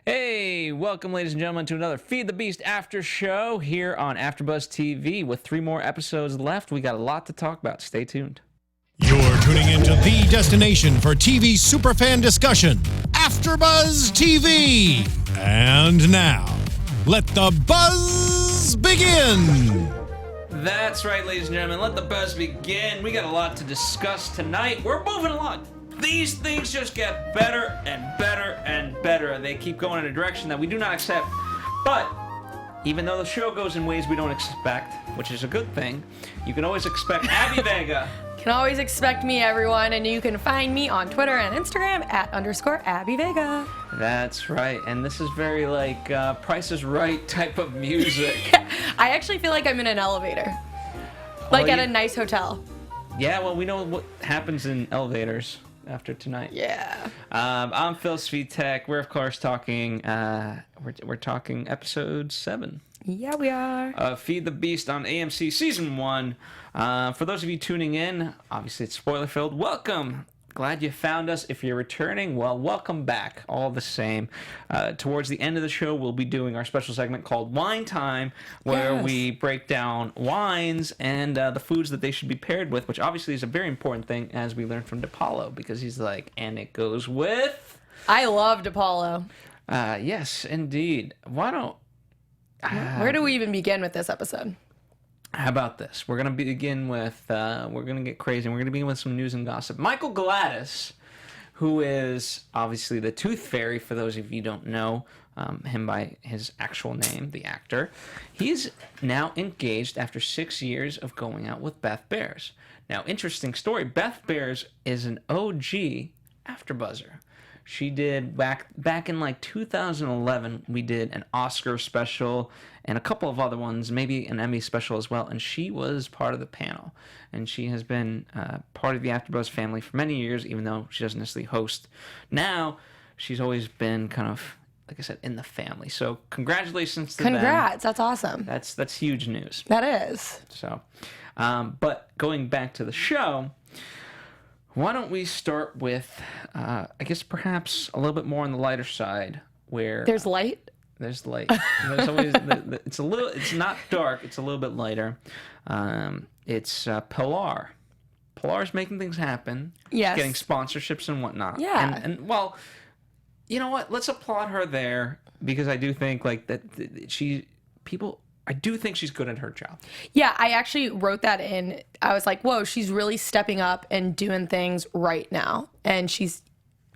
Hey, welcome, ladies and gentlemen, to another Feed the Beast after show here on AFTERBUZZ TV. With 3 more episodes left, we got a lot to talk about. Stay tuned. You're tuning into the destination for TV superfan discussion, AFTERBUZZ TV. And now, let the buzz begin. That's right, ladies and gentlemen. Let the buzz begin. We got a lot to discuss tonight. We're moving along. These things just get better and better and better. They keep going in a direction that we do not accept. But even though the show goes in ways we don't expect, which is a good thing, you can always expect Abby Vega. You can always expect me, everyone, and you can find me on Twitter and Instagram at _Abby Vega. That's right, and this is very like Price is Right type of music. I actually feel like I'm in an elevator, like at a nice hotel. Yeah, well, we know what happens in elevators after tonight. Yeah. I'm Phil Svitek. We're of course talking. We're talking episode 7. Yeah, we are. Feed the Beast on AMC season 1. For those of you tuning in, obviously it's spoiler filled. Welcome. Glad you found us. If you're returning, well, welcome back. All the same. Towards the end of the show, we'll be doing our special segment called Wine Time, where we break down wines and the foods that they should be paired with, which obviously is a very important thing, as we learned from DePaulo, because he's like, and it goes with... I love DePaulo. Yes, indeed. Why don't... Where do we even begin with this episode? How about this? We're going to begin with, we're going to get crazy, and we're going to begin with some news and gossip. Michael Gladys, who is obviously the Tooth Fairy, for those of you who don't know him by his actual name, the actor, he's now engaged after 6 years of going out with Beth Bears. Now, interesting story, Beth Bears is an OG AfterBuzzer. She did, back in like 2011, we did an Oscar special and a couple of other ones, maybe an Emmy special as well, and she was part of the panel. And she has been part of the AfterBuzz family for many years, even though she doesn't necessarily host. Now, she's always been kind of, like I said, in the family. So congratulations to them. Congrats, that's awesome. That's huge news. That is. So, but going back to the show... Why don't we start with, I guess perhaps a little bit more on the lighter side, where there's light. There's light. There's always it's a little. It's not dark. It's a little bit lighter. It's Pilar. Pilar's making things happen. Yes. She's getting sponsorships and whatnot. Yeah. And well, you know what? Let's applaud her there, because I do think like that I do think she's good at her job. Yeah, I actually wrote that in. I was like, whoa, she's really stepping up and doing things right now. And she's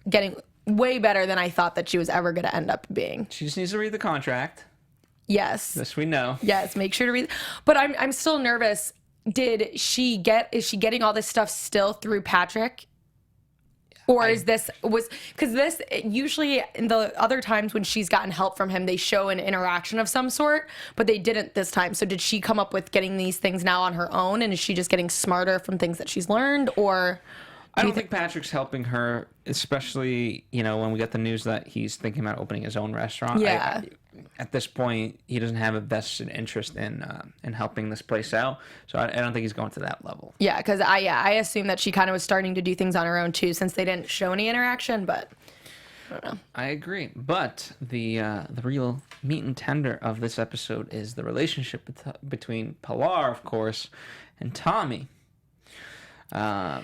getting way better than I thought that she was ever going to end up being. She just needs to read the contract. Yes. This we know. Yes, make sure to read. But I'm still nervous. Is she getting all this stuff still through Patrick? Or because this, usually in the other times when she's gotten help from him, they show an interaction of some sort, but they didn't this time. So did she come up with getting these things now on her own? And is she just getting smarter from things that she's learned? Or I don't think Patrick's helping her, especially, when we got the news that he's thinking about opening his own restaurant. Yeah. At this point, he doesn't have a vested interest in helping this place out. So I don't think he's going to that level. Yeah, because I assume that she kind of was starting to do things on her own too, since they didn't show any interaction. But I don't know. I agree. But the real meat and tender of this episode is the relationship between Pilar, of course, and Tommy. They're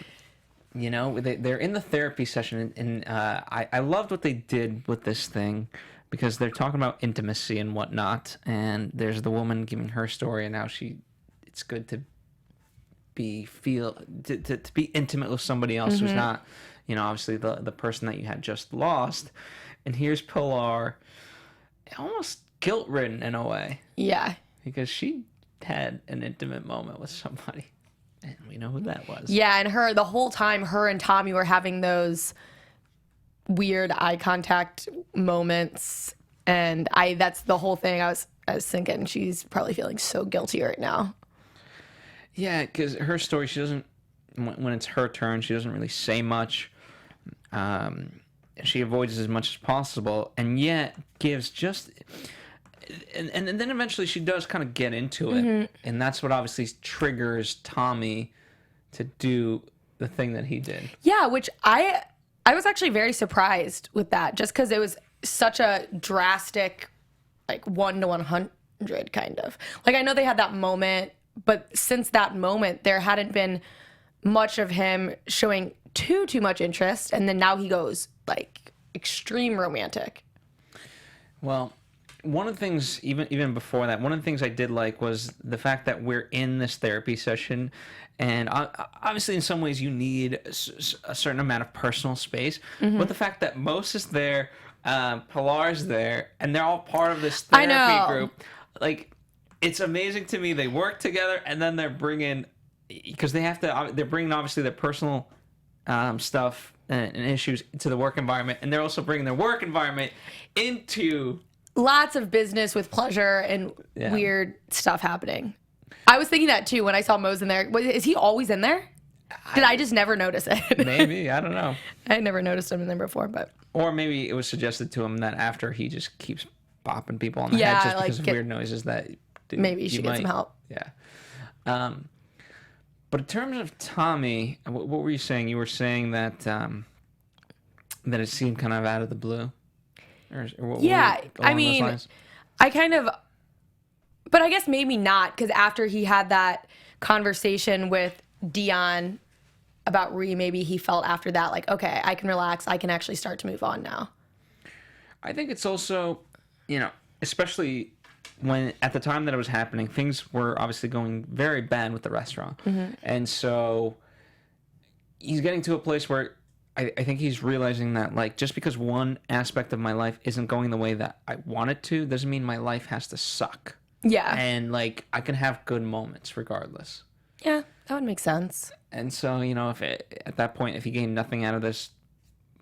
in the therapy session, and I loved what they did with this thing, because they're talking about intimacy and whatnot, and there's the woman giving her story, and now it's good to be intimate with somebody else who's not, obviously the person that you had just lost. And here's Pilar, almost guilt-ridden in a way. Yeah. Because she had an intimate moment with somebody. And we know who that was. Yeah, and the whole time, her and Tommy were having those weird eye contact moments, and that's the whole thing. I was thinking she's probably feeling so guilty right now. Yeah, because her story, she doesn't, when it's her turn, she doesn't really say much. She avoids as much as possible, and yet gives just... And then eventually she does kind of get into it, and that's what obviously triggers Tommy to do the thing that he did. Yeah, which I was actually very surprised with that, just because it was such a drastic, like 1 to 100 kind of. Like, I know they had that moment, but since that moment, there hadn't been much of him showing too much interest, and then now he goes like extreme romantic. Well, one of the things, even before that, one of the things I did like was the fact that we're in this therapy session, and obviously in some ways you need a certain amount of personal space, but the fact that Mos is there, Pilar's there, and they're all part of this therapy group, like, it's amazing to me. They work together, and then they're bringing, because they're bringing obviously their personal stuff and issues to the work environment, and they're also bringing their work environment into lots of business with pleasure and weird stuff happening. I was thinking that too when I saw Mos in there. Is he always in there? Did I just never notice it? Maybe, I don't know. I had never noticed him in there before, but or maybe it was suggested to him that after he just keeps bopping people on the head just because of weird noises that maybe you should get some help. Yeah. But in terms of Tommy, what were you saying? You were saying that that it seemed kind of out of the blue. Or yeah, I mean, I kind of, but I guess maybe not, because after he had that conversation with Dion about Ree, maybe he felt after that like, okay, I can relax. I can actually start to move on now. I think it's also, especially when at the time that it was happening, things were obviously going very bad with the restaurant. And so he's getting to a place where I think he's realizing that, like, just because one aspect of my life isn't going the way that I want it to, doesn't mean my life has to suck. Yeah. And, like, I can have good moments regardless. Yeah, that would make sense. And so, if at that point, if he gained nothing out of this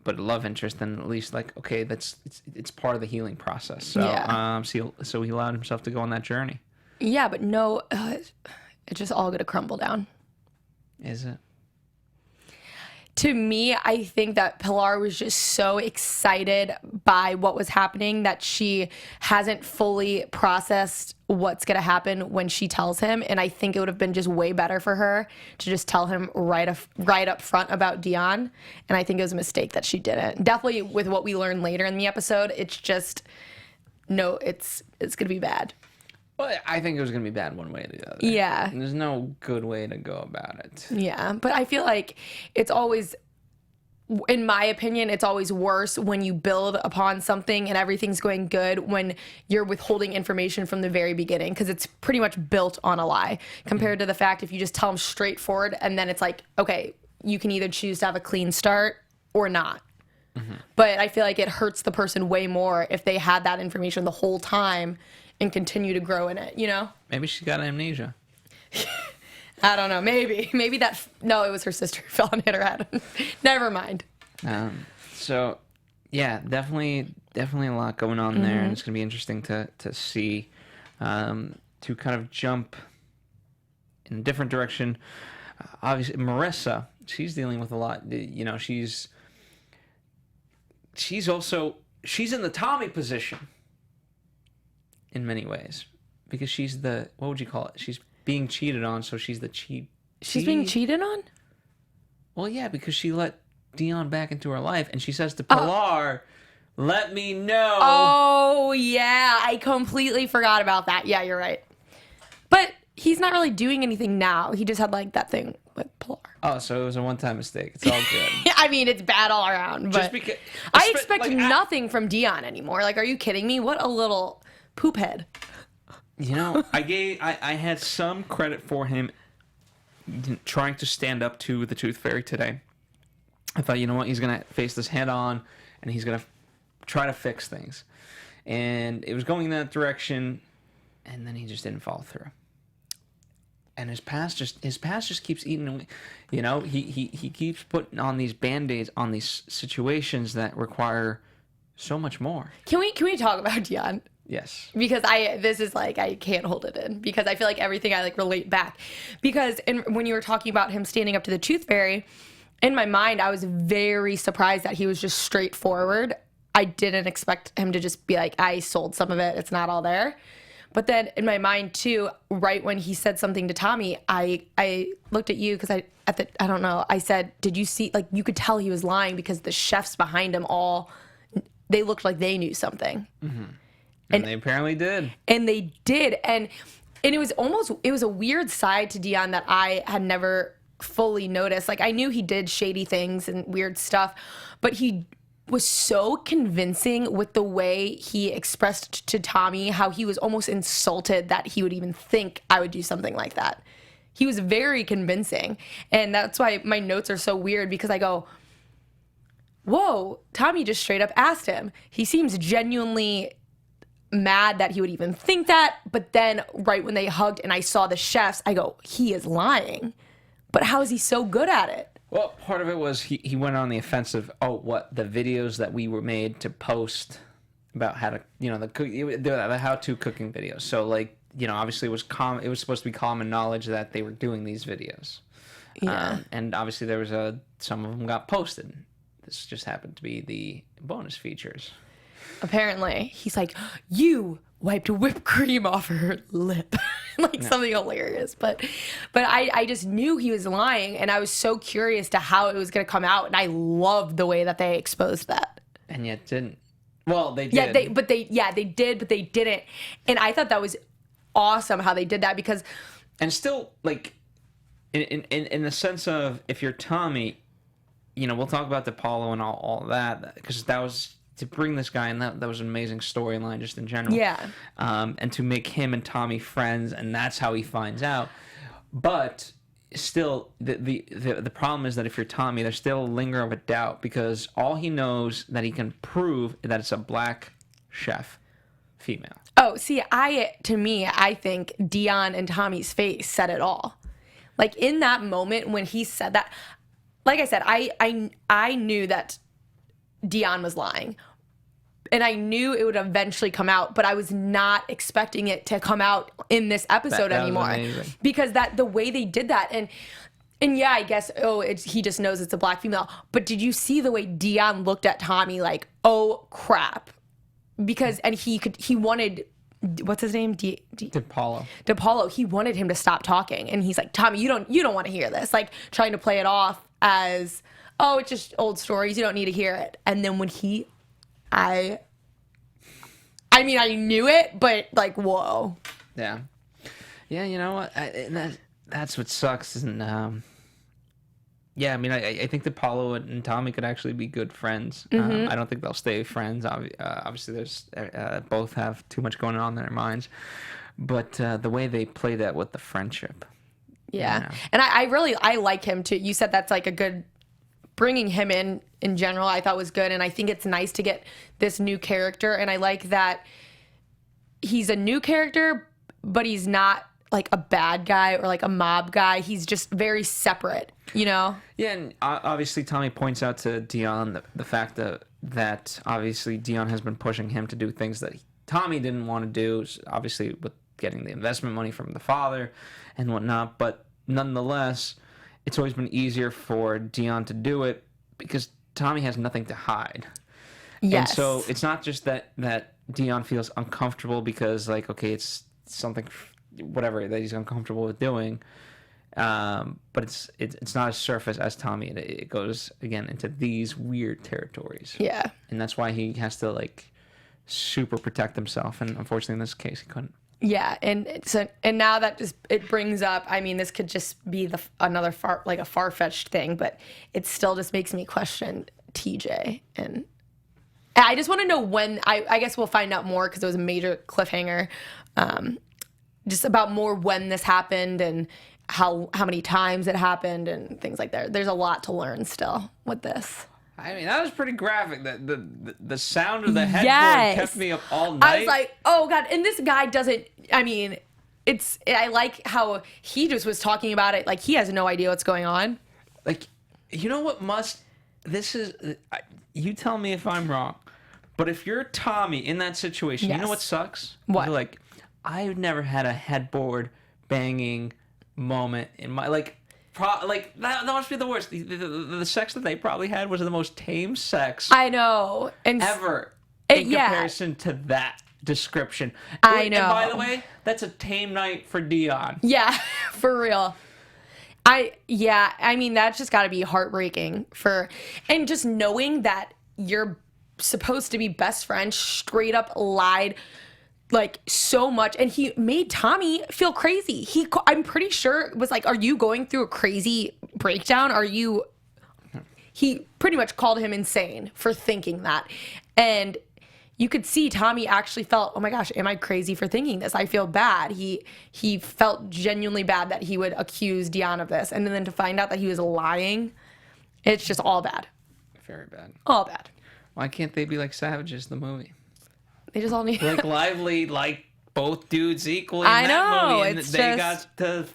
but love interest, then at least, like, okay, it's part of the healing process. So, yeah. So he allowed himself to go on that journey. Yeah, but no, it's just all going to crumble down. Is it? To me, I think that Pilar was just so excited by what was happening that she hasn't fully processed what's going to happen when she tells him. And I think it would have been just way better for her to just tell him right up front about Dion. And I think it was a mistake that she didn't. Definitely with what we learned later in the episode, it's just, no, it's going to be bad. Well, I think it was going to be bad one way or the other. Yeah. And there's no good way to go about it. Yeah, but I feel like it's always, in my opinion, it's always worse when you build upon something and everything's going good when you're withholding information from the very beginning, because it's pretty much built on a lie compared to the fact if you just tell them straightforward and then it's like, okay, you can either choose to have a clean start or not. But I feel like it hurts the person way more if they had that information the whole time and continue to grow in it, Maybe she got amnesia. I don't know. Maybe no, it was her sister who fell and hit her head. Never mind. So, yeah, definitely a lot going on there, and it's going to be interesting to see, to kind of jump in a different direction. Obviously, Marissa, she's dealing with a lot. She's in the Tommy position in many ways, because she's the, what would you call it? She's being cheated on, so she's the cheat. She's being cheated on? Well, yeah, because she let Dion back into her life, and she says to Pilar, let me know. Oh, yeah. I completely forgot about that. Yeah, you're right. But he's not really doing anything now. He just had, like, that thing with Pilar. Oh, so it was a one-time mistake. It's all good. I mean, it's bad all around. But just because I expect nothing from Dion anymore. Like, are you kidding me? What a little poop head. I had some credit for him trying to stand up to the Tooth Fairy today. I thought, you know what, he's going to face this head on, and he's going to try to fix things. And it was going in that direction, and then he just didn't follow through. And his past just keeps eating away. He keeps putting on these Band-Aids on these situations that require so much more. Can we talk about Dion? Yes. Because I can't hold it in, because I feel like everything I relate back. Because when you were talking about him standing up to the Tooth Fairy, in my mind, I was very surprised that he was just straightforward. I didn't expect him to just be like, I sold some of it, it's not all there. But then in my mind too, right when he said something to Tommy, I looked at you because I don't know, I said, did you see, like, you could tell he was lying because the chefs behind him they looked like they knew something. And they apparently did. And they did. And it was a weird side to Dion that I had never fully noticed. Like, I knew he did shady things and weird stuff, but he was so convincing with the way he expressed to Tommy how he was almost insulted that he would even think I would do something like that. He was very convincing. And that's why my notes are so weird, because I go, whoa, Tommy just straight up asked him. He seems genuinely mad that he would even think that. But then right when they hugged and I saw the chefs, I go, he is lying. But how is he so good at it? Well, part of it was he went on the offensive. Oh, what the videos that we were made to post about how to, the how-to cooking videos. So, like, obviously it was supposed to be common knowledge that they were doing these videos. Yeah. And obviously there was some of them got posted. This just happened to be the bonus features. Apparently, he's like, you wiped whipped cream off her lip. Something hilarious. But I just knew he was lying, and I was so curious to how it was going to come out, and I loved the way that they exposed that. And yet didn't. Well, they did. Yeah, they did, but they didn't. And I thought that was awesome how they did that, because... And still, like, in the sense of, if you're Tommy, we'll talk about DePaulo and all that, because that was... To bring this guy in, that was an amazing storyline just in general. Yeah. And to make him and Tommy friends, and that's how he finds out. But still, the problem is that if you're Tommy, there's still a linger of a doubt, because all he knows that he can prove that it's a black chef, female. Oh, see, I think Dion and Tommy's face said it all. Like, in that moment when he said that, like I said, I knew that Dion was lying, and I knew it would eventually come out, but I was not expecting it to come out in this episode anymore, because the way they did that, and yeah, I guess he just knows it's a black female. But did you see the way Dion looked at Tommy like, oh crap? Because he wanted, what's his name? DePaulo. He wanted him to stop talking, and he's like, Tommy, you don't want to hear this, like trying to play it off as, oh, it's just old stories, you don't need to hear it. And then when I knew it, but like, whoa. Yeah. Yeah, you know what? That's what sucks. And I think that Paulo and Tommy could actually be good friends. Mm-hmm. I don't think they'll stay friends. Obviously, there's both have too much going on in their minds. But the way they play that with the friendship. Yeah. And I like him too. You said that's like a good... Bringing him in general, I thought was good, and I think it's nice to get this new character, and I like that he's a new character, but he's not like a bad guy or like a mob guy. He's just very separate, Yeah, and obviously Tommy points out to Dion the fact that obviously Dion has been pushing him to do things that Tommy didn't want to do, obviously with getting the investment money from the father and whatnot, but nonetheless... It's always been easier for Dion to do it because Tommy has nothing to hide. Yes. And so it's not just that Dion feels uncomfortable because, like, okay, it's something, whatever, that he's uncomfortable with doing. But it's not as surface as Tommy. It goes, again, into these weird territories. Yeah. And that's why he has to, like, super protect himself. And unfortunately, in this case, he couldn't. Yeah, and now that it brings up, I mean, this could just be another far-fetched thing, but it still just makes me question TJ, and I just want to know when. I guess we'll find out more because it was a major cliffhanger, just about more when this happened and how many times it happened and things like that. There's a lot to learn still with this. I mean, that was pretty graphic. The sound of the headboard kept me up all night. I was like, oh, God. And this guy doesn't, I mean, I like how he just was talking about it. Like, he has no idea what's going on. Like, you know what you tell me if I'm wrong, but if you're Tommy in that situation, yes. You know what sucks? What? You're like, I've never had a headboard banging moment in my, like... that must be the worst. The sex that they probably had was the most tame sex I know ever in comparison to that description. I know. And by the way, that's a tame night for Dion. Yeah, for real. I mean, that's just got to be heartbreaking and just knowing that your supposed to be best friend straight up lied like so much, and he made Tommy feel crazy. I'm pretty sure it was like, are you going through a crazy breakdown? He pretty much called him insane for thinking that. And you could see Tommy actually felt, oh my gosh, am I crazy for thinking this? I feel bad. He felt genuinely bad that he would accuse Dion of this. And then to find out that he was lying, it's just all bad. Very bad. All bad. Why can't they be like Savages, the movie? They just all need... Like Lively, like both dudes equally I in know, that movie. And it's they just... got to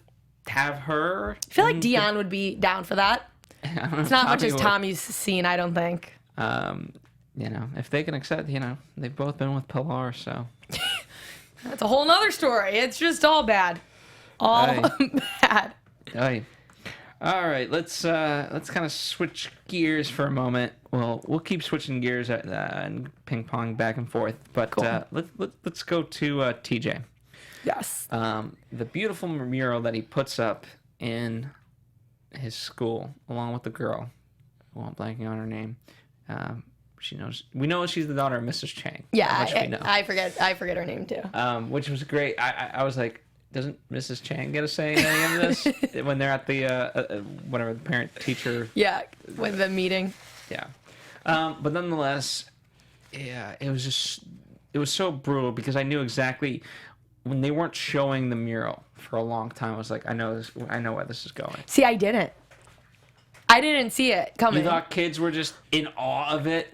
have her. I feel like Dion would be down for that. It's not much as Tommy's scene, I don't think. If they can accept, they've both been with Pilar, so. That's a whole nother story. It's just all bad. All bad. Aye. All right, let's kind of switch gears for a moment. Well, we'll keep switching gears and ping pong back and forth, but cool. Let's go to TJ. Yes. The beautiful mural that he puts up in his school, along with the girl. Well, I'm blanking on her name. She knows. We know she's the daughter of Mrs. Chang. Yeah, I forget her name too. Which was great. I was like, doesn't Mrs. Chang get a say in any of this when they're at the whatever the parent teacher? Yeah, with the meeting. Yeah, but nonetheless, yeah, it was so brutal because I knew exactly when they weren't showing the mural for a long time. I was like, I know where this is going. See, I didn't see it coming. You thought kids were just in awe of it?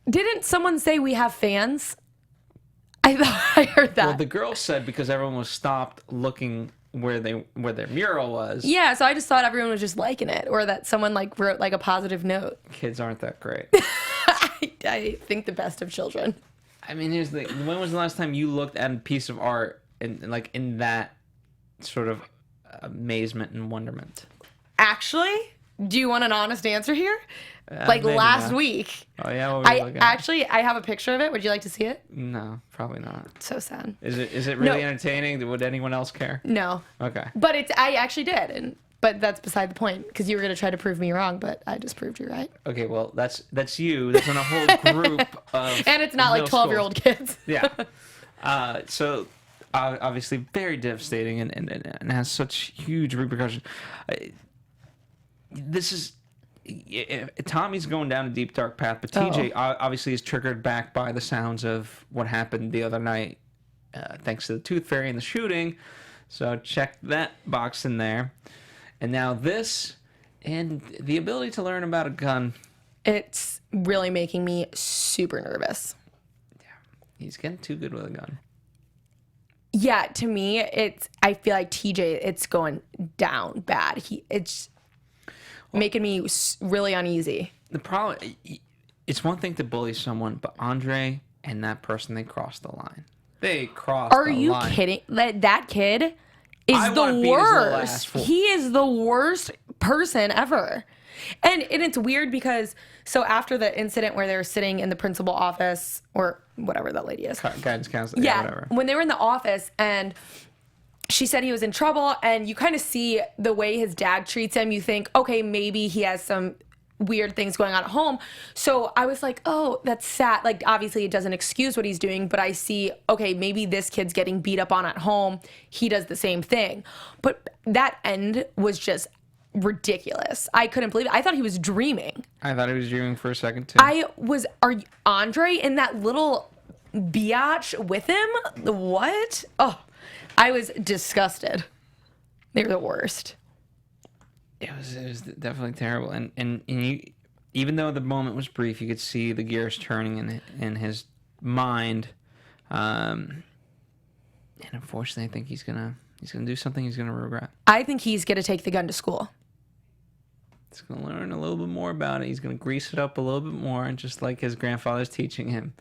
Didn't someone say we have fans? I thought I heard that. Well, the girl said because everyone was stopped looking where their mural was. Yeah, so I just thought everyone was just liking it, or that someone like wrote like a positive note. Kids aren't that great. I think the best of children. I mean, here's the thing. When was the last time you looked at a piece of art and like in that sort of amazement and wonderment? Actually, do you want an honest answer here? Like last week. Oh yeah, what were you looking at? I have a picture of it. Would you like to see it? No, probably not. So sad. Is it really entertaining? Would anyone else care? No. Okay. But I actually did, but that's beside the point because you were gonna try to prove me wrong, but I just proved you right. Okay, well that's you. That's on a whole group of. And it's not like 12-year-old kids. Yeah. So obviously very devastating and has such huge repercussions. This is. Tommy's going down a deep, dark path, but TJ obviously is triggered back by the sounds of what happened the other night, thanks to the Tooth Fairy and the shooting. So check that box in there. And now this, and the ability to learn about a gun. It's really making me super nervous. Yeah, he's getting too good with a gun. Yeah, to me, I feel like TJ, it's going down bad. It's making me really uneasy. The problem, it's one thing to bully someone, but Andre and that person, they crossed the line. They crossed the line. Are you kidding? That kid is the worst. He is the worst person ever. And it's weird because, so after the incident where they were sitting in the principal office, or whatever that lady is. Guidance counselor, yeah, whatever. When they were in the office and she said he was in trouble, and you kind of see the way his dad treats him. You think, okay, maybe he has some weird things going on at home. So I was like, oh, that's sad. Like, obviously it doesn't excuse what he's doing, but I see, okay, maybe this kid's getting beat up on at home. He does the same thing. But that end was just ridiculous. I couldn't believe it. I thought he was dreaming. I thought he was dreaming for a second, too. Are you Andre in that little biatch with him? What? Oh. I was disgusted. They were the worst. It was definitely terrible. And you, even though the moment was brief, you could see the gears turning in his mind. And unfortunately, I think he's gonna do something he's gonna regret. I think he's gonna take the gun to school. He's gonna learn a little bit more about it. He's gonna grease it up a little bit more, and just like his grandfather's teaching him.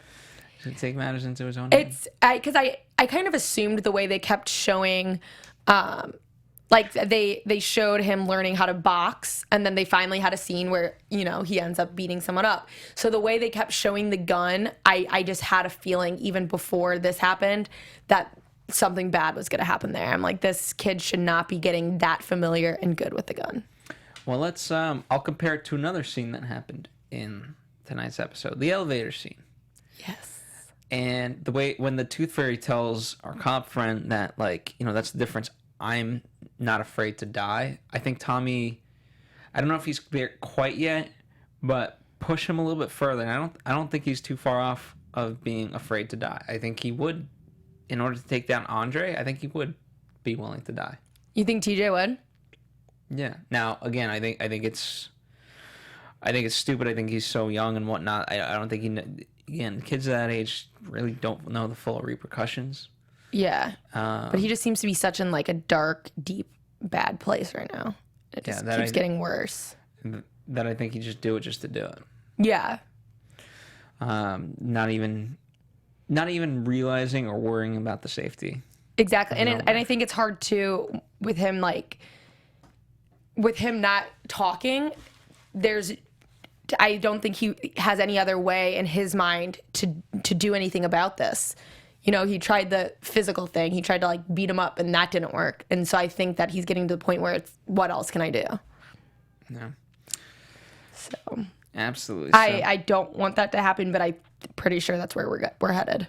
To take matters into his own hands. Because I kind of assumed the way they kept showing, like they showed him learning how to box, and then they finally had a scene where, he ends up beating someone up. So the way they kept showing the gun, I just had a feeling even before this happened that something bad was going to happen there. I'm like, this kid should not be getting that familiar and good with the gun. Well, let's, I'll compare it to another scene that happened in tonight's episode, the elevator scene. Yes. And the way when the Tooth Fairy tells our cop friend that, like, you know, that's the difference. I'm not afraid to die. I think Tommy, I don't know if he's there quite yet, but push him a little bit further. And I don't think he's too far off of being afraid to die. I think he would, in order to take down Andre, I think he would be willing to die. You think TJ would? Yeah. Now, again, I think it's stupid. I think he's so young and whatnot. I don't think again, kids that age really don't know the full repercussions. Yeah. But he just seems to be such in like a dark, deep, bad place right now. It just keeps getting worse. That I think he just do it just to do it. Yeah. Not even realizing or worrying about the safety. Exactly. And I think it's hard too with him, like, with him not talking, I don't think he has any other way in his mind to do anything about this. You know, he tried the physical thing. He tried to, like, beat him up, and that didn't work. And so I think that he's getting to the point where it's, what else can I do? Yeah. So. Absolutely. I don't want that to happen, but I'm pretty sure that's where we're headed.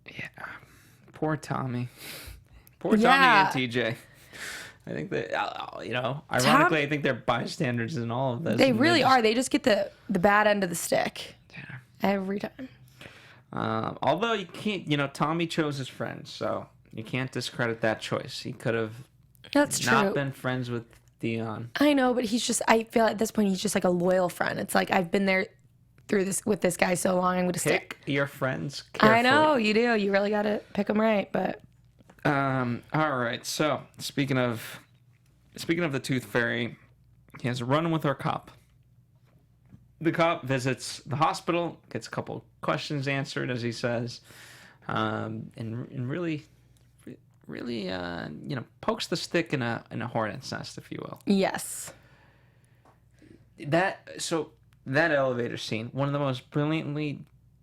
Yeah. Poor Tommy. Poor Tommy and TJ. I think that, you know, ironically, I think they're bystanders in all of this. They really are. They just get the bad end of the stick. Yeah. Every time. Although you can't, you know, Tommy chose his friends, so you can't discredit that choice. He could have not been friends with Dion. I know, but I feel at this point he's just like a loyal friend. It's like, I've been there through this with this guy so long. I'm going to stick. Pick your friends carefully. I know, you do. You really got to pick them right, but. All right. So speaking of the Tooth Fairy, he has a run with our cop. The cop visits the hospital, gets a couple questions answered, as he says, and really, you know, pokes the stick in a hornet's nest, if you will. Yes. That elevator scene, one of the most brilliantly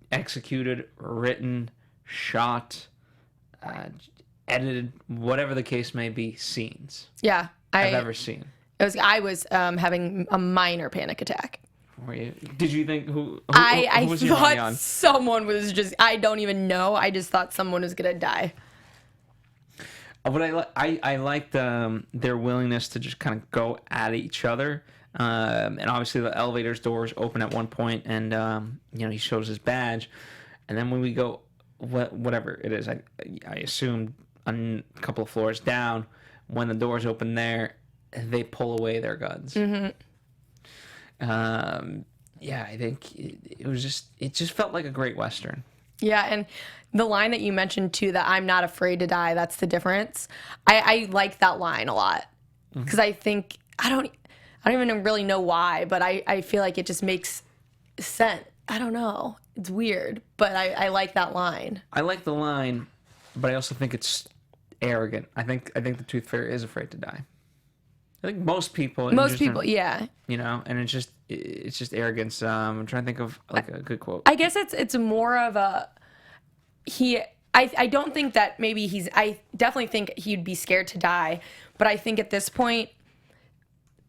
executed, written, shot, edited, whatever the case may be, scenes. Yeah, I've ever seen. I was having a minor panic attack. Were you? Did you think who I was your money on? thought someone was just. I don't even know. I just thought someone was gonna die. But I liked their willingness to just kind of go at each other. And obviously the elevator's doors open at one point, and you know, he shows his badge, and then when we go whatever it is, I assume a couple of floors down, when the doors open there, they pull away their guns. Mm-hmm. Yeah, I think it just felt like a great Western. Yeah, and the line that you mentioned too, that I'm not afraid to die, that's the difference. I like that line a lot, because I think I don't even really know why, but I feel like it just makes sense. I don't know. It's weird, but I like that line. I like the line, but I also think it's arrogant. I think the Tooth Fairy is afraid to die. I think most people, yeah. You know, and it's just arrogance. I'm trying to think of like a good quote. I guess it's more of a I don't think that maybe I definitely think he'd be scared to die, but I think at this point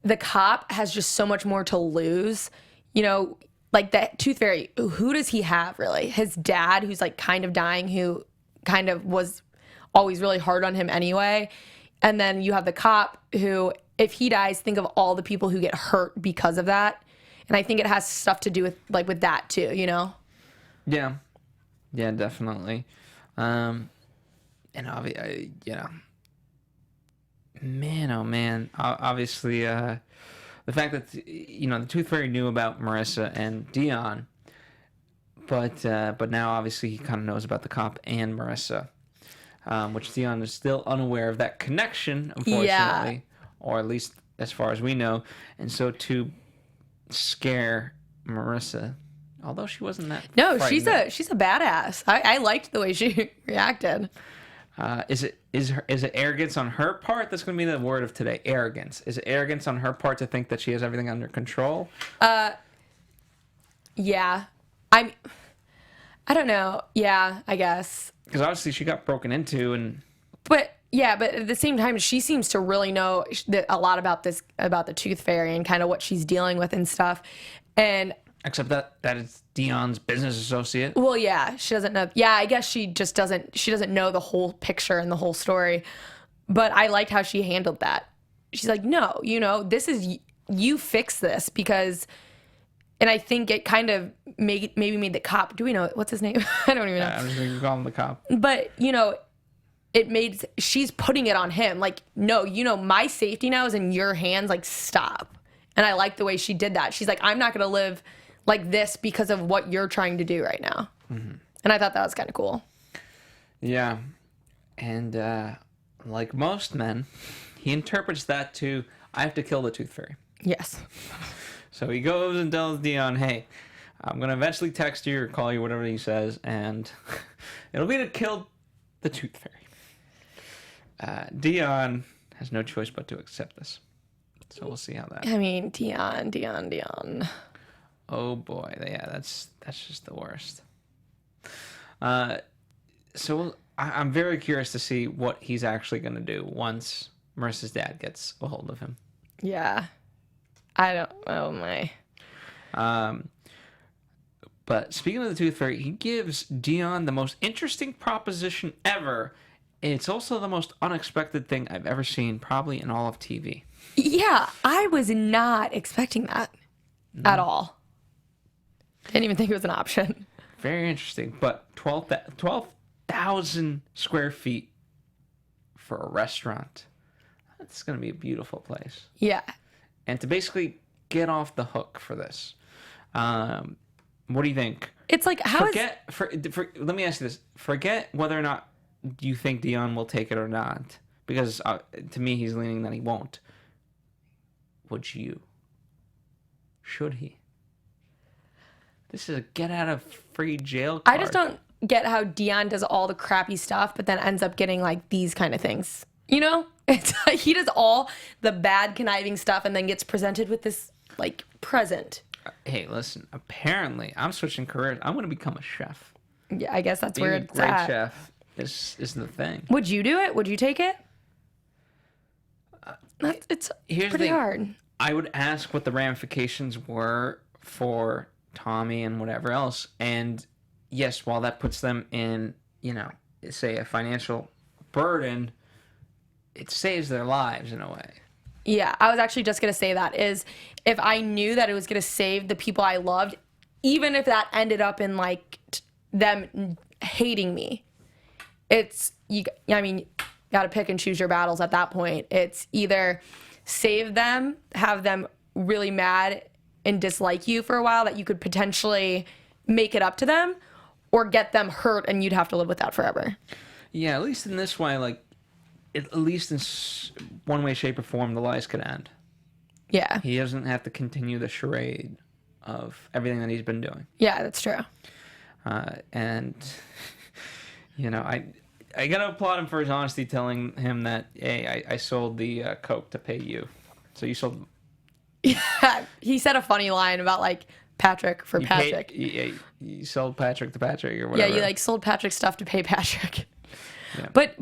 the cop has just so much more to lose. You know, like that Tooth Fairy, who does he have really? His dad, who's like kind of dying, who kind of was always really hard on him anyway. And then you have the cop who, if he dies, think of all the people who get hurt because of that. And I think it has stuff to do with that too, you know? Yeah. Yeah, definitely. And obviously, you know, man, oh man, obviously, the fact that, you know, the Tooth Fairy knew about Marissa and Dion, but now obviously he kind of knows about the cop and Marissa, which Dion is still unaware of that connection, unfortunately, or at least as far as we know. And so to scare Marissa, although she wasn't that she's a badass. I liked the way she reacted. Is it arrogance on her part? That's going to be the word of today. Arrogance. Is it arrogance on her part to think that she has everything under control? Yeah. I don't know. Yeah, I guess. Because obviously she got broken into, but at the same time, she seems to really know a lot about the Tooth Fairy and kind of what she's dealing with and stuff. And Except that it's Dion's business associate. Well, yeah, she doesn't know. Yeah, I guess she just doesn't. She doesn't know the whole picture and the whole story. But I liked how she handled that. She's like, no, this is you fix this because, and I think it kind of maybe made the cop. Do we know what's his name? I don't even know. I'm just gonna call him the cop. But it made she's putting it on him. Like, no, my safety now is in your hands. Like, stop. And I like the way she did that. She's like, I'm not gonna live like this because of what you're trying to do right now. Mm-hmm. And I thought that was kind of cool. Yeah. And like most men, he interprets that to, I have to kill the Tooth Fairy. Yes. So he goes and tells Dion, hey, I'm going to eventually text you or call you, whatever he says, and it'll be to kill the Tooth Fairy. Dion has no choice but to accept this. So we'll see how that... I mean, Dion. Oh boy, yeah, that's just the worst. So I'm very curious to see what he's actually going to do once Marissa's dad gets a hold of him. Yeah, I don't. Oh my. But speaking of the Tooth Fairy, he gives Dion the most interesting proposition ever. It's also the most unexpected thing I've ever seen, probably in all of TV. Yeah, I was not expecting that at all. Didn't even think it was an option. Very interesting. But 12,000 square feet for a restaurant. That's going to be a beautiful place. Yeah. And to basically get off the hook for this, what do you think? It's like, let me ask you this. Forget whether or not you think Dion will take it or not. Because to me, he's leaning that he won't. Would you? Should he? This is a get out of free jail card. I just don't get how Dion does all the crappy stuff, but then ends up getting like these kind of things. It's like he does all the bad conniving stuff and then gets presented with this like present. Hey, listen. Apparently, I'm switching careers. I'm going to become a chef. Yeah, I guess that's where it's Being a great at. chef is the thing. Would you do it? Would you take it? It's Here's pretty the thing. hard. I would ask what the ramifications were for Tommy and whatever else. And yes, while that puts them in, say a financial burden, it saves their lives in a way. Yeah, I was actually just going to say that is if I knew that it was going to save the people I loved, even if that ended up in like them hating me, you got to pick and choose your battles at that point. It's either save them, have them really mad and dislike you for a while that you could potentially make it up to them, or get them hurt and you'd have to live with that forever. Yeah, at least in this way, like, at least in one way, shape, or form, the lies could end. Yeah. He doesn't have to continue the charade of everything that he's been doing. Yeah, that's true. And, I gotta applaud him for his honesty, telling him that, hey, I sold the Coke to pay you. So you sold... Yeah, he said a funny line about like Patrick for Patrick. You sold Patrick to Patrick or whatever. Yeah, you like sold Patrick stuff to pay Patrick. Yeah. But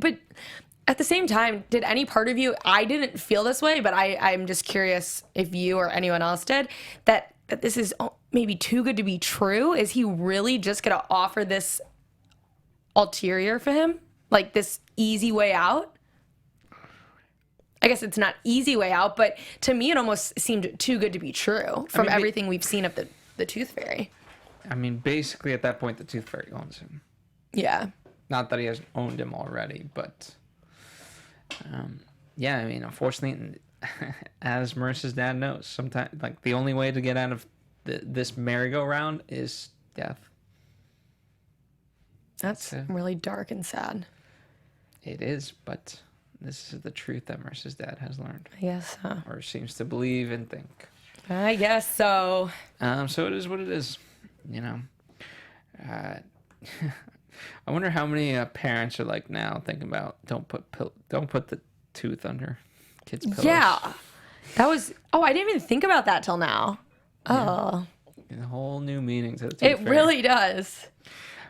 at the same time, did any part of you, I didn't feel this way, but I'm just curious if you or anyone else did, that this is maybe too good to be true? Is he really just going to offer this ulterior for him? Like this easy way out? I guess it's not easy way out, but to me it almost seemed too good to be true from everything we've seen of the Tooth Fairy. I mean, basically at that point the Tooth Fairy owns him. Yeah. Not that he hasn't owned him already, but yeah, I mean, unfortunately, as Marissa's dad knows, sometimes like the only way to get out of this merry-go-round is death. That's really dark and sad. It is, but this is the truth that Marissa's dad has learned. I guess so. Or seems to believe and think. I guess so. So it is what it is, I wonder how many parents are like now thinking about don't put the tooth under kids' pillows. Yeah, that was. Oh, I didn't even think about that till now. Oh, a whole new meaning to the tooth it fairy. really does.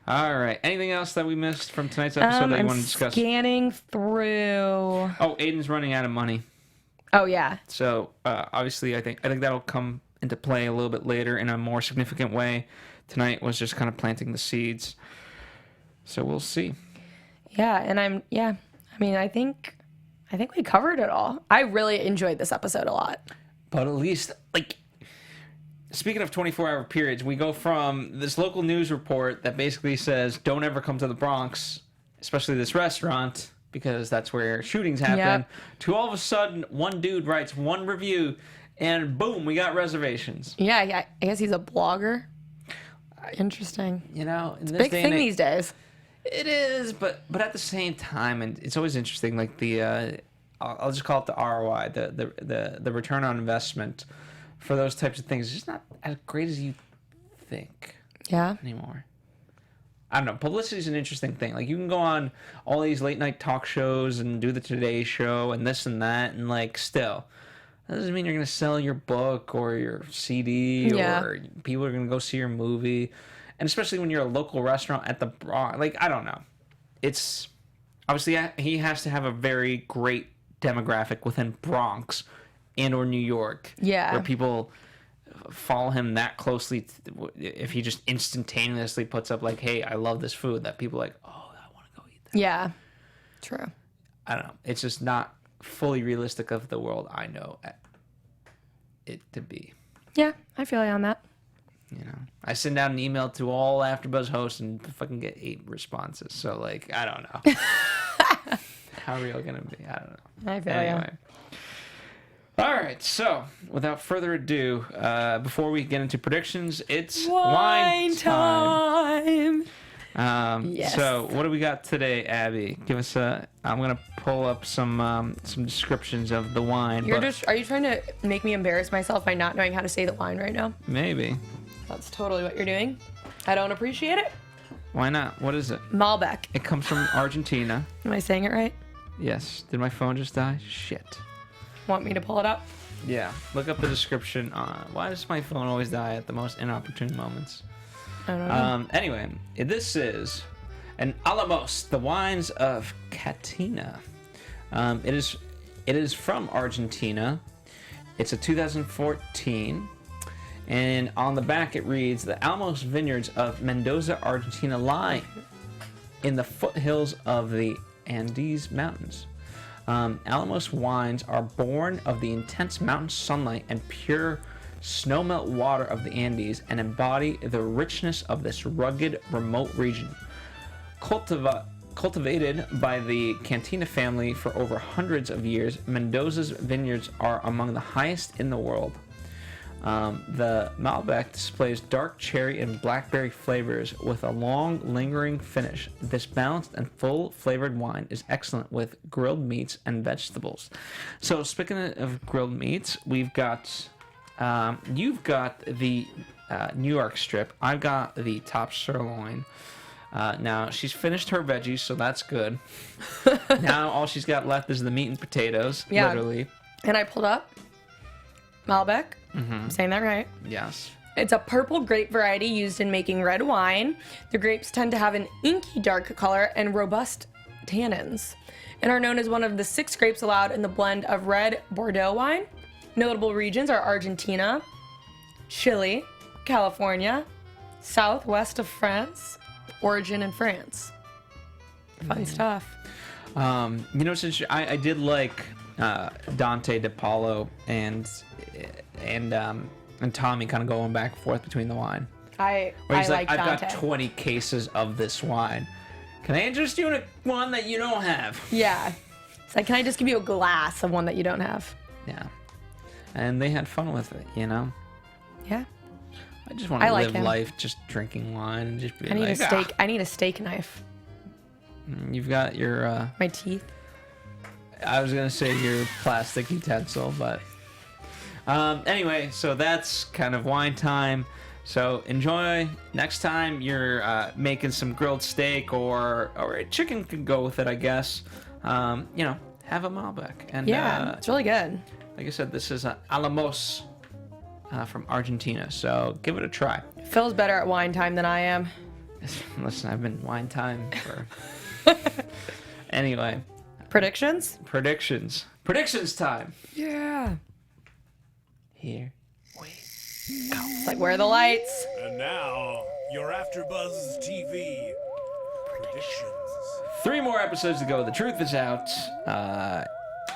All right. Anything else that we missed from tonight's episode that you want to discuss? Scanning through. Oh, Aiden's running out of money. Oh yeah. So obviously, I think that'll come into play a little bit later in a more significant way. Tonight was just kind of planting the seeds. So we'll see. Yeah, and I think we covered it all. I really enjoyed this episode a lot. But at least, like, speaking of 24-hour periods, we go from this local news report that basically says, don't ever come to the Bronx, especially this restaurant, because that's where shootings happen, to all of a sudden, one dude writes one review, and boom, we got reservations. Yeah, I guess he's a blogger. Interesting. You know, in this Big day thing and these days. It is, but at the same time, and it's always interesting, like the, I'll just call it the ROI, the return on investment for those types of things. It's just not as great as you think anymore. I don't know. Publicity is an interesting thing. Like, you can go on all these late night talk shows and do the Today Show and this and that, and like, still, that doesn't mean you're going to sell your book or your CD or people are going to go see your movie. And especially when you're a local restaurant at the Bronx, like, I don't know. It's obviously he has to have a very great demographic within Bronx and or New York, where people follow him that closely. If he just instantaneously puts up like, "Hey, I love this food," that people are like, "Oh, I want to go eat that." Yeah, true. I don't know. It's just not fully realistic of the world I know it to be. Yeah, I feel you on that. You know, I send out an email to all AfterBuzz hosts and fucking get 8 responses. So, like, I don't know. How real gonna be? I don't know. I feel anyway. All right. So, without further ado, before we get into predictions, it's wine time. Yes. So, what do we got today, Abby? Give us a. I'm gonna pull up some descriptions of the wine. Are you trying to make me embarrass myself by not knowing how to say the wine right now? Maybe. That's totally what you're doing. I don't appreciate it. Why not? What is it? Malbec. It comes from Argentina. Am I saying it right? Yes. Did my phone just die? Shit. Want me to pull it up? Yeah. Look up the description. Why does my phone always die at the most inopportune moments? I don't know. Anyway, this is an Alamos, the wines of Catina. It is from Argentina. It's a 2014. And on the back it reads, the Alamos vineyards of Mendoza, Argentina lie in the foothills of the Andes Mountains. Alamos wines are born of the intense mountain sunlight and pure snowmelt water of the Andes and embody the richness of this rugged, remote region. Cultivated by the Cantina family for over hundreds of years, Mendoza's vineyards are among the highest in the world. The Malbec displays dark cherry and blackberry flavors with a long, lingering finish. This balanced and full-flavored wine is excellent with grilled meats and vegetables. So, speaking of grilled meats, we've got, you've got the New York strip. I've got the top sirloin. Now, she's finished her veggies, so that's good. Now, all she's got left is the meat and potatoes, literally. And I pulled up Malbec. I'm saying that right. Yes. It's a purple grape variety used in making red wine. The grapes tend to have an inky dark color and robust tannins, and are known as one of the 6 grapes allowed in the blend of red Bordeaux wine. Notable regions are Argentina, Chile, California, southwest of France, origin in France. Fun stuff. You know, since I did like Dante DePaulo and Tommy kind of going back and forth between the wine. I like, like I've Dante. got 20 cases of this wine. Can I interest you in one that you don't have? Yeah. It's like, can I just give you a glass of one that you don't have? Yeah. And they had fun with it, you know? Yeah. I just want to like live him. life just drinking wine and just be I need like, a steak. I need a steak knife. You've got your... My teeth. I was going to say your plastic utensil, but... anyway, so that's kind of wine time. So enjoy. Next time you're making some grilled steak or chicken could go with it, I guess. You know, have a Malbec. And Yeah, it's really good. like I said, this is Alamos from Argentina. So give it a try. Phil's better at wine time than I am. Listen, I've been wine time for... Anyway. Predictions? Predictions time. Yeah. Here we It's like, where are the lights? And now, your AfterBuzz TV predictions. 3 more episodes to go. The truth is out.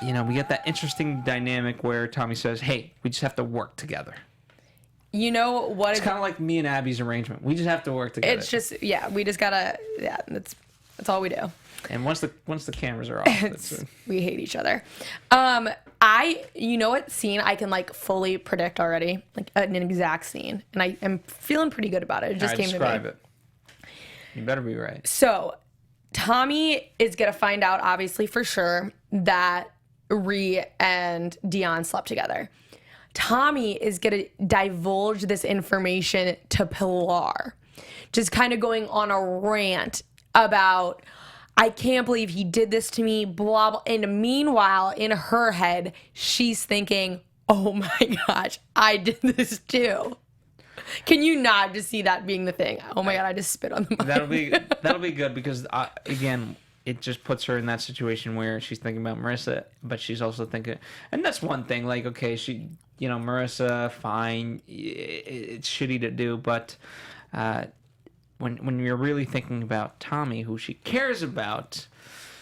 We get that interesting dynamic where Tommy says, hey, we just have to work together. You know what? It's kind of like me and Abby's arrangement. We just have to work together. It's just, we just gotta, that's all we do. And once the cameras are off, we hate each other. You know what scene I can like fully predict already, like an exact scene, and I am feeling pretty good about it. It just came to me. Describe it. You better be right. So, Tommy is gonna find out, obviously for sure, that Rhea and Dion slept together. Tommy is gonna divulge this information to Pilar, just kind of going on a rant about, I can't believe he did this to me, blah, blah. And meanwhile, in her head, she's thinking, oh my gosh, I did this too. Can you not just see that being the thing? Oh my God, I just spit on the mic. That'll be good because, again, it just puts her in that situation where she's thinking about Marissa, but she's also thinking, and that's one thing, like, okay, Marissa, fine, it's shitty to do, but when you're really thinking about Tommy, who she cares about.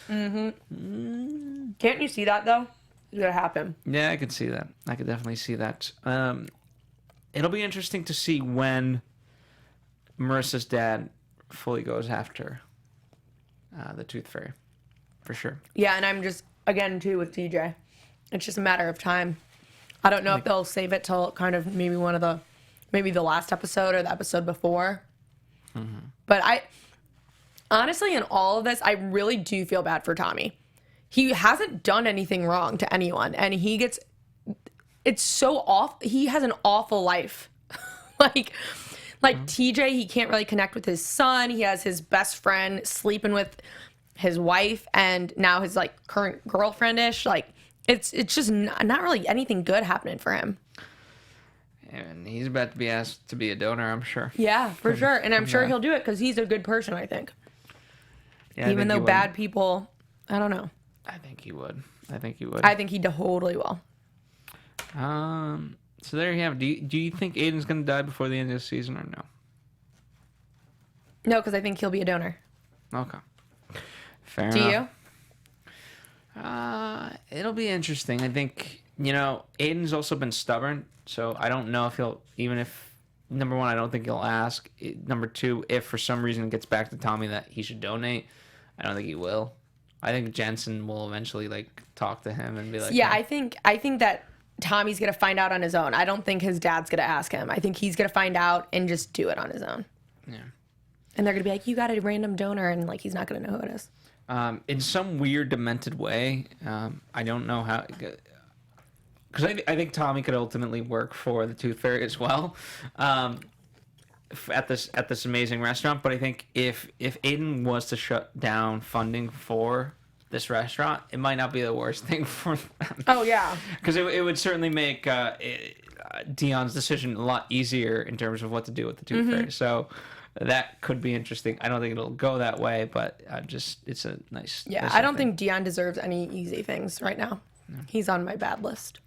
Mm-hmm. Can't you see that, though? It's going to happen. Yeah, I could see that. I could definitely see that. It'll be interesting to see when Marissa's dad fully goes after the Tooth Fairy, for sure. Yeah, and I'm just, again, too, with TJ. It's just a matter of time. I don't know if they'll save it till kind of maybe maybe the last episode or the episode before. Mm-hmm. But I, honestly, in all of this, I really do feel bad for Tommy. He hasn't done anything wrong to anyone, and it's so awful. He has an awful life. like TJ, he can't really connect with his son. He has his best friend sleeping with his wife, and now his like current girlfriend-ish. Like it's just not really anything good happening for him. And he's about to be asked to be a donor, I'm sure. Yeah, for sure. And I'm sure he'll do it because he's a good person, I think. Yeah, even though bad people, I don't know. I think he would. I think he totally will. So there you have it. Do you think Aiden's going to die before the end of the season or no? No, because I think he'll be a donor. Okay. Fair enough. Do you? It'll be interesting. I think, Aiden's also been stubborn. So I don't know if he'll, even if, number one, I don't think he'll ask. Number two, if for some reason it gets back to Tommy that he should donate, I don't think he will. I think Jensen will eventually talk to him and be like, yeah, hey. I think that Tommy's gonna find out on his own. I don't think his dad's gonna ask him. I think he's gonna find out and just do it on his own. Yeah. And they're gonna be like, you got a random donor, and he's not gonna know who it is. In some weird, demented way, I don't know how. Because I think Tommy could ultimately work for the Tooth Fairy as well, at this amazing restaurant. But I think if Aiden was to shut down funding for this restaurant, it might not be the worst thing for them. Oh yeah, because it would certainly make Dion's decision a lot easier in terms of what to do with the Tooth Fairy. So that could be interesting. I don't think it'll go that way, but it's a nice. Yeah, I don't think Dion deserves any easy things right now. No. He's on my bad list.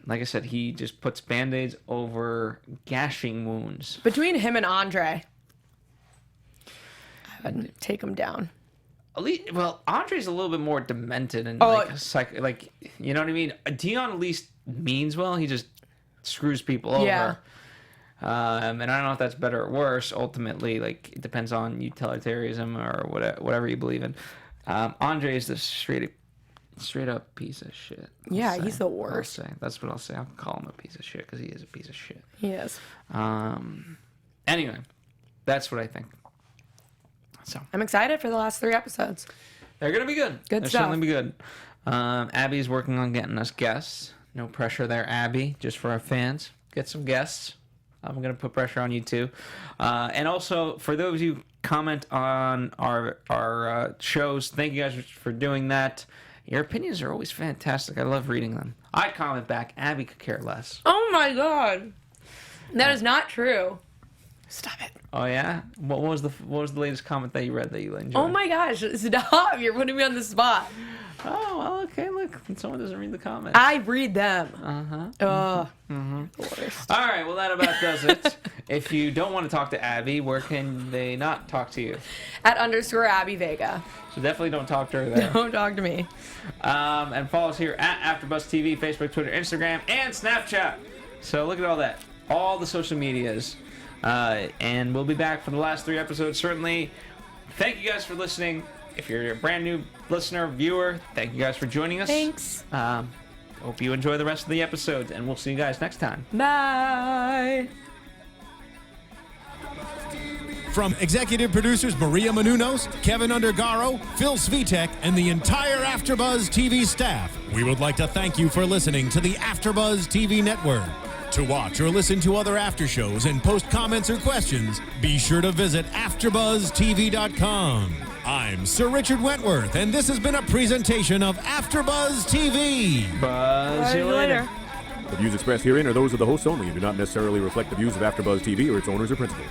Like I said, he just puts Band-Aids over gashing wounds. Between him and Andre, I would take him down. Well, Andre's a little bit more demented and you know what I mean? Dion at least means well. He just screws people over. Yeah. And I don't know if that's better or worse. Ultimately, it depends on utilitarianism or whatever you believe in. Andre is the straight up piece of shit. Yeah, he's the worst. That's what I'll say. I'll call him a piece of shit because he is a piece of shit. He is. Anyway, that's what I think. So I'm excited for the last 3 episodes. They're gonna be good. They'll certainly be good. Abby's working on getting us guests. No pressure there, Abby. Just for our fans, get some guests. I'm gonna put pressure on you too. And also for those of you who comment on our shows, thank you guys for doing that. Your opinions are always fantastic. I love reading them. I comment back. Abby could care less. Oh my God, that is not true. Stop it. Oh yeah. What was the latest comment that you read that you enjoyed? Oh my gosh, stop! You're putting me on the spot. Oh, well, okay, look. Someone doesn't read the comments. I read them. All right, well, that about does it. If you don't want to talk to Abby, where can they not talk to you? At _ Abby Vega. So definitely don't talk to her there. Don't talk to me. And follow us here at AfterBuzz TV, Facebook, Twitter, Instagram, and Snapchat. So look at all that. All the social medias. And we'll be back for the last 3 episodes, certainly. Thank you guys for listening. If you're a brand new listener, viewer, thank you guys for joining us. Thanks. Hope you enjoy the rest of the episodes, and we'll see you guys next time. Bye. From executive producers Maria Menounos, Kevin Undergaro, Phil Svitek, and the entire AfterBuzz TV staff, we would like to thank you for listening to the AfterBuzz TV network. To watch or listen to other after shows and post comments or questions, be sure to visit AfterBuzzTV.com. I'm Sir Richard Wentworth, and this has been a presentation of AfterBuzz TV. Buzz you later. The views expressed herein are those of the hosts only and do not necessarily reflect the views of AfterBuzz TV or its owners or principals.